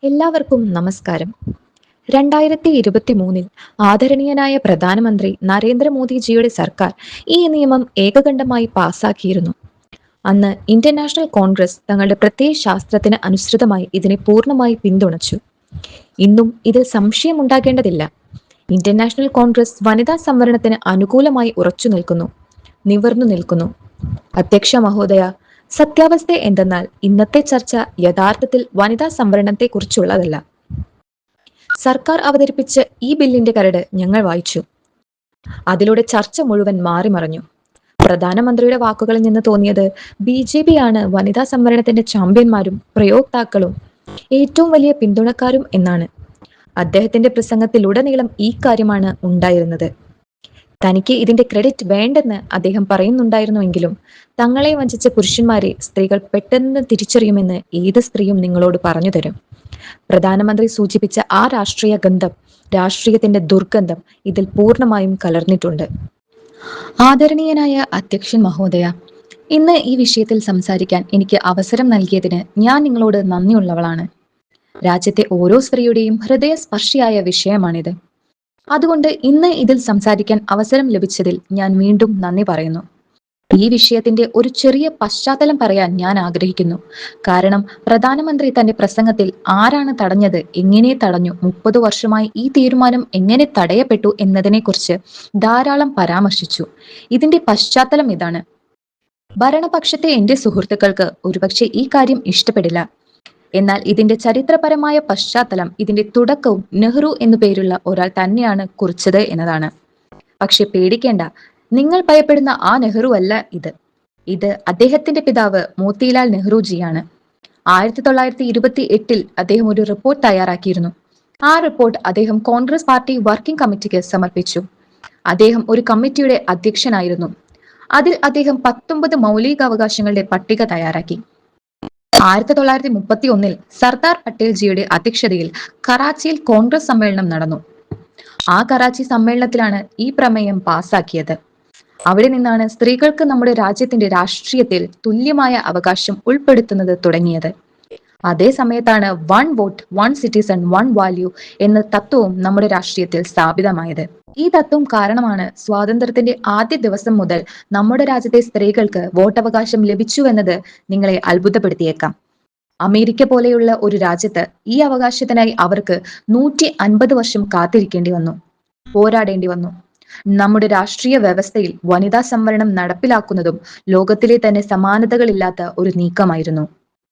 എല്ലാവർക്കും നമസ്കാരം. 2023 ആദരണീയനായ പ്രധാനമന്ത്രി നരേന്ദ്രമോദിജിയുടെ സർക്കാർ ഈ നിയമം ഏകകണ്ഠമായി പാസാക്കിയിരുന്നു. അന്ന് ഇന്ത്യൻ നാഷണൽ കോൺഗ്രസ് തങ്ങളുടെ പ്രത്യയശാസ്ത്രത്തിന് അനുസൃതമായി ഇതിനെ പൂർണ്ണമായി പിന്തുണച്ചു. ഇന്നും ഇതിൽ സംശയമുണ്ടാകേണ്ടതില്ല. ഇന്ത്യൻ നാഷണൽ കോൺഗ്രസ് വനിതാ സംവരണത്തിന് അനുകൂലമായി ഉറച്ചു നിൽക്കുന്നു, നിവർന്നു നിൽക്കുന്നു. അധ്യക്ഷ മഹോദയ, സത്യാവസ്ഥ എന്തെന്നാൽ ഇന്നത്തെ ചർച്ച യഥാർത്ഥത്തിൽ വനിതാ സംവരണത്തെക്കുറിച്ചുള്ളതല്ല. സർക്കാർ അവതരിപ്പിച്ച ഈ ബില്ലിന്റെ കരട് ഞങ്ങൾ വായിച്ചു. അതിലൂടെ ചർച്ച മുഴുവൻ മാറിമറിഞ്ഞു. പ്രധാനമന്ത്രിയുടെ വാക്കുകളിൽ നിന്ന് തോന്നിയത് BJP ആണ് വനിതാ സംവരണത്തിന്റെ ചാമ്പ്യന്മാരും പ്രയോക്താക്കളും ഏറ്റവും വലിയ പിന്തുണക്കാരും എന്നാണ്. അദ്ദേഹത്തിന്റെ പ്രസംഗത്തിലുടനീളം ഈ കാര്യമാണ് ഉണ്ടായിരുന്നത്. തനിക്ക് ഇതിന്റെ ക്രെഡിറ്റ് വേണ്ടെന്ന് അദ്ദേഹം പറയുന്നുണ്ടായിരുന്നുവെങ്കിലും തങ്ങളെ വഞ്ചിച്ച പുരുഷന്മാരെ സ്ത്രീകൾ പെട്ടെന്ന് തിരിച്ചറിയുമെന്ന് ഏത് സ്ത്രീയും നിങ്ങളോട് പറഞ്ഞു തരും. പ്രധാനമന്ത്രി സൂചിപ്പിച്ച ആ രാഷ്ട്രീയ ഗന്ധം, രാഷ്ട്രീയത്തിന്റെ ദുർഗന്ധം ഇതിൽ പൂർണ്ണമായും കലർന്നിട്ടുണ്ട്. ആദരണീയനായ അധ്യക്ഷൻ മഹോദയ, ഇന്ന് ഈ വിഷയത്തിൽ സംസാരിക്കാൻ എനിക്ക് അവസരം നൽകിയതിന് ഞാൻ നിങ്ങളോട് നന്ദിയുള്ളവളാണ്. രാജ്യത്തെ ഓരോ സ്ത്രീയുടെയും ഹൃദയസ്പർശിയായ വിഷയമാണിത്. അതുകൊണ്ട് ഇന്ന് ഇതിൽ സംസാരിക്കാൻ അവസരം ലഭിച്ചതിൽ ഞാൻ വീണ്ടും നന്ദി പറയുന്നു. ഈ വിഷയത്തിന്റെ ഒരു ചെറിയ പശ്ചാത്തലം പറയാൻ ഞാൻ ആഗ്രഹിക്കുന്നു. കാരണം പ്രധാനമന്ത്രി തന്റെ പ്രസംഗത്തിൽ ആരാണ് തടഞ്ഞത്, എങ്ങനെ തടഞ്ഞു, 30 വർഷമായി ഈ തീരുമാനം എങ്ങനെ തടയപ്പെട്ടു എന്നതിനെക്കുറിച്ച് ധാരാളം പരാമർശിച്ചു. ഇതിന്റെ പശ്ചാത്തലം ഇതാണ്. ഭരണപക്ഷത്തെ എന്റെ സുഹൃത്തുക്കൾക്ക് ഒരുപക്ഷെ ഈ കാര്യം ഇഷ്ടപ്പെടില്ല. എന്നാൽ ഇതിന്റെ ചരിത്രപരമായ പശ്ചാത്തലം, ഇതിന്റെ തുടക്കവും നെഹ്റു എന്നു പേരുള്ള ഒരാൾ തന്നെയാണ് കുറിച്ചത് എന്നതാണ്. പക്ഷെ പേടിക്കേണ്ട, നിങ്ങൾ ഭയപ്പെടുന്ന ആ നെഹ്റു അല്ല ഇത് അദ്ദേഹത്തിന്റെ പിതാവ് മോത്തിലാൽ നെഹ്റുജിയാണ്. 1928 അദ്ദേഹം ഒരു റിപ്പോർട്ട് തയ്യാറാക്കിയിരുന്നു. ആ റിപ്പോർട്ട് അദ്ദേഹം കോൺഗ്രസ് പാർട്ടി വർക്കിംഗ് കമ്മിറ്റിക്ക് സമർപ്പിച്ചു. അദ്ദേഹം ഒരു കമ്മിറ്റിയുടെ അധ്യക്ഷനായിരുന്നു. അതിൽ അദ്ദേഹം 19 മൗലികാവകാശങ്ങളുടെ പട്ടിക തയ്യാറാക്കി. 1931 സർദാർ പട്ടേൽജിയുടെ അധ്യക്ഷതയിൽ കറാച്ചിയിൽ കോൺഗ്രസ് സമ്മേളനം നടന്നു. ആ കറാച്ചി സമ്മേളനത്തിലാണ് ഈ പ്രമേയം പാസാക്കിയത്. അവിടെ നിന്നാണ് സ്ത്രീകൾക്ക് നമ്മുടെ രാജ്യത്തിന്റെ രാഷ്ട്രീയത്തിൽ തുല്യമായ അവകാശം ഉൾപ്പെടുത്തുന്നത് തുടങ്ങിയത്. അതേ സമയത്താണ് 1 വോട്ട് 1 സിറ്റിസൺ 1 വാല്യൂ എന്ന തത്വവും നമ്മുടെ രാഷ്ട്രീയത്തിൽ സ്ഥാപിതമായത്. ഈ തത്വം കാരണമാണ് സ്വാതന്ത്ര്യത്തിന്റെ ആദ്യ ദിവസം മുതൽ നമ്മുടെ രാജ്യത്തെ സ്ത്രീകൾക്ക് വോട്ടവകാശം ലഭിച്ചുവെന്നത് നിങ്ങളെ അത്ഭുതപ്പെടുത്തിയേക്കാം. അമേരിക്ക പോലെയുള്ള ഒരു രാജ്യത്ത് ഈ അവകാശത്തിനായി അവർക്ക് 150 വർഷം കാത്തിരിക്കേണ്ടി വന്നു, പോരാടേണ്ടി വന്നു. നമ്മുടെ രാഷ്ട്രീയ വ്യവസ്ഥയിൽ വനിതാ സംവരണം നടപ്പിലാക്കുന്നതും ലോകത്തിലെ തന്നെ സമാനതകളില്ലാത്ത ഒരു നീക്കമായിരുന്നു.